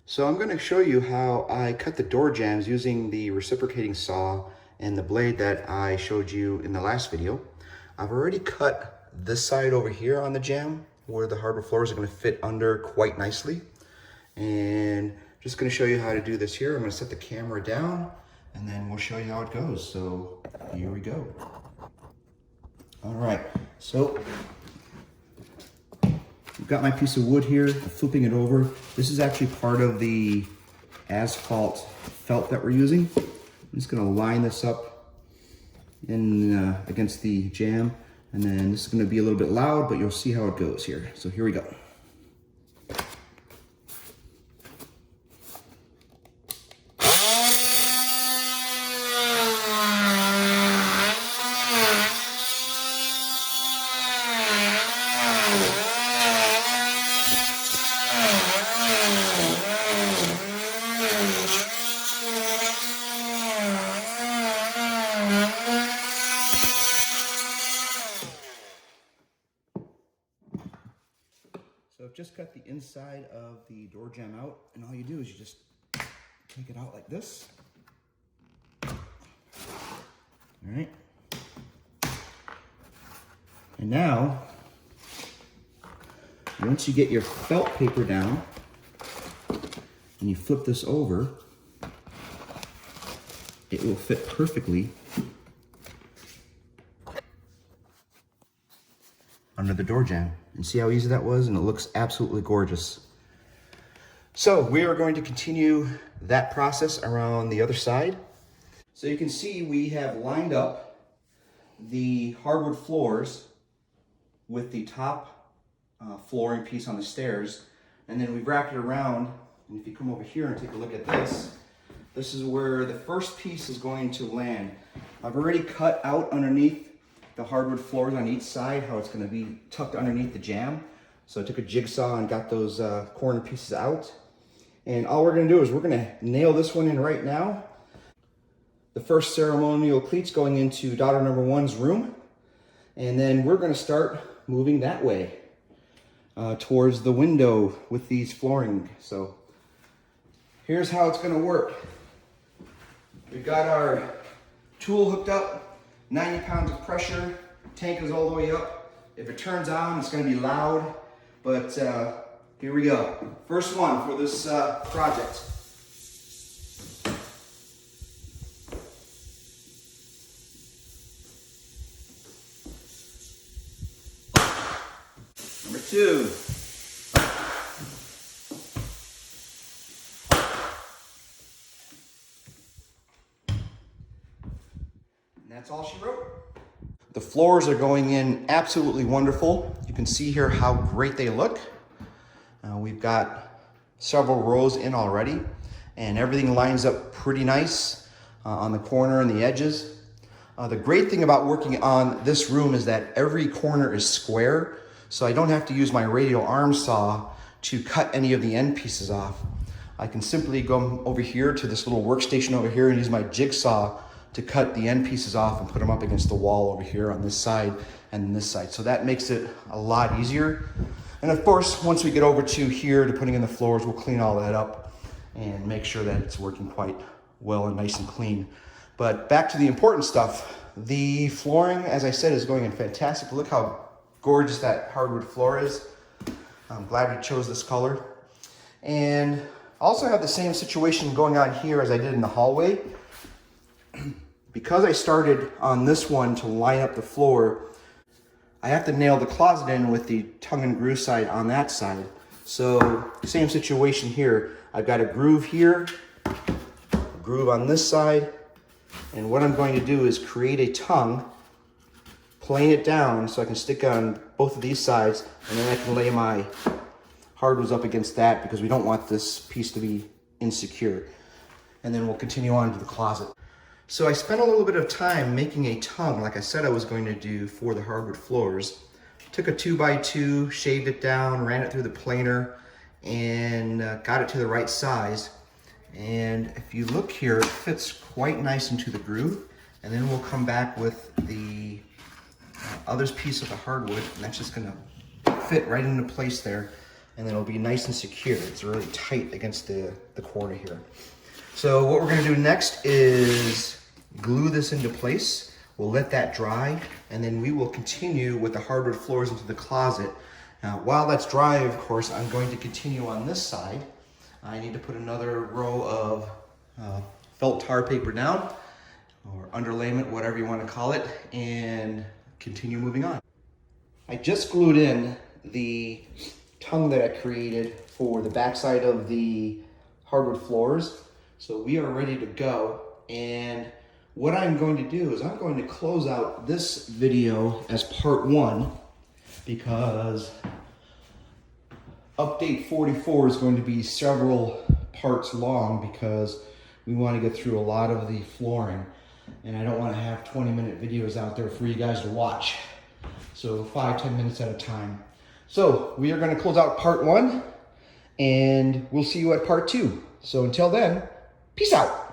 So I'm going to show you how I cut the door jambs using the reciprocating saw and the blade that I showed you in the last video. I've already cut this side over here on the jamb where the hardwood floors are going to fit under quite nicely. And just going to show you how to do this here. I'm going to set the camera down and then we'll show you how it goes. So here we go. All right, so I've got my piece of wood here, flipping it over. This is actually part of the asphalt felt that we're using. I'm just gonna line this up in against the jamb, and then this is gonna be a little bit loud, but you'll see how it goes here. So here we go. So I've just cut the inside of the door jamb out, and all you do is you just take it out like this. All right. And now, once you get your felt paper down, and you flip this over, it will fit perfectly under the door jamb. And see how easy that was? And it looks absolutely gorgeous. So we are going to continue that process around the other side. So you can see we have lined up the hardwood floors with the top flooring piece on the stairs. And then we've wrapped it around. And if you come over here and take a look at this, this is where the first piece is going to land. I've already cut out underneath the hardwood floors on each side, how it's going to be tucked underneath the jamb. So I took a jigsaw and got those corner pieces out. And all we're going to do is we're going to nail this one in right now. The first ceremonial cleats going into daughter number one's room. And then we're going to start moving that way towards the window with these flooring. So here's how it's going to work. We've got our tool hooked up. 90 pounds of pressure, tank is all the way up. If it turns on, it's gonna be loud, but here we go. First one for this project. Number two. That's all she wrote. The floors are going in absolutely wonderful. You can see here how great they look. We've got several rows in already, and everything lines up pretty nice on the corner and the edges. The great thing about working on this room is that every corner is square, so I don't have to use my radial arm saw to cut any of the end pieces off. I can simply go over here to this little workstation over here and use my jigsaw to cut the end pieces off and put them up against the wall over here on this side and this side. So that makes it a lot easier. And of course, once we get over to here to putting in the floors, we'll clean all that up and make sure that it's working quite well and nice and clean. But back to the important stuff. The flooring, as I said, is going in fantastic. Look how gorgeous that hardwood floor is. I'm glad we chose this color. And also have the same situation going on here as I did in the hallway. Because I started on this one to line up the floor, I have to nail the closet in with the tongue and groove side on that side. So same situation here. I've got a groove here, a groove on this side, and what I'm going to do is create a tongue, plane it down so I can stick on both of these sides, and then I can lay my hardwoods up against that because we don't want this piece to be insecure. And then we'll continue on to the closet. So I spent a little bit of time making a tongue like I said I was going to do for the hardwood floors. Took a 2x2, shaved it down, ran it through the planer, and got it to the right size. And if you look here, it fits quite nice into the groove. And then we'll come back with the other piece of the hardwood, and that's just gonna fit right into place there. and then it'll be nice and secure. It's really tight against the corner here. So what we're gonna do next is glue this into place. We'll let that dry, and then we will continue with the hardwood floors into the closet. Now, while that's dry, of course, I'm going to continue on this side. I need to put another row of felt tar paper down, or underlayment, whatever you want to call it, and continue moving on. I just glued in the tongue that I created for the backside of the hardwood floors. So we are ready to go. And what I'm going to do is I'm going to close out this video as part 1, because update 44 is going to be several parts long, because we want to get through a lot of the flooring, and I don't want to have 20-minute videos out there for you guys to watch. So 5-10 minutes at a time. So we are going to close out part 1, and we'll see you at part 2. So until then, peace out.